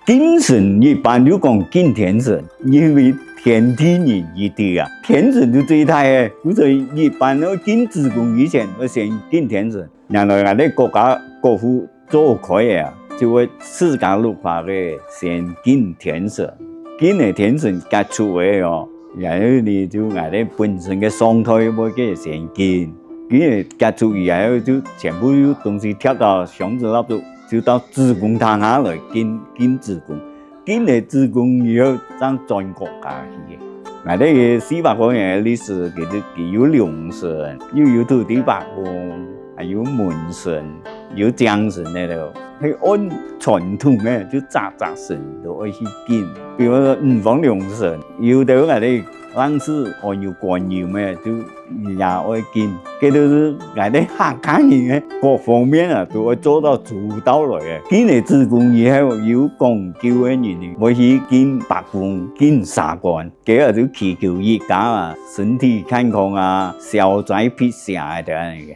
敬神一般就講敬天神，因為天地人一體啊，天神就最大嘅，所以一般都敬子宮以前都先敬天神。原來我哋國家國父做開嘅啊，就會世界律法嘅先敬天神，敬嘅天神傑出嘅哦，然後你就我哋本身嘅狀態要給先敬，敬嘅傑出然後就全部有東西貼到箱子那度。就到子宮堂下來敬子宮，敬了子宮以後，再轉國家去嘅。我哋嘅400多年嘅歷史，佢有龍神，又有土地伯公，還有門神，有將神喺度。係按傳統嘅，就扎神都愛去敬。比如說五方龍神，有的我哋當時按有觀音嘅，就也愛敬。佢都是我哋客家人嘅各方面啊，都會做到主導來嘅。敬了子宮以後，有講究嘅人，我去敬伯公、敬沙官，佢個就祈求一家啊，身體健康啊，消災辟邪等嘅。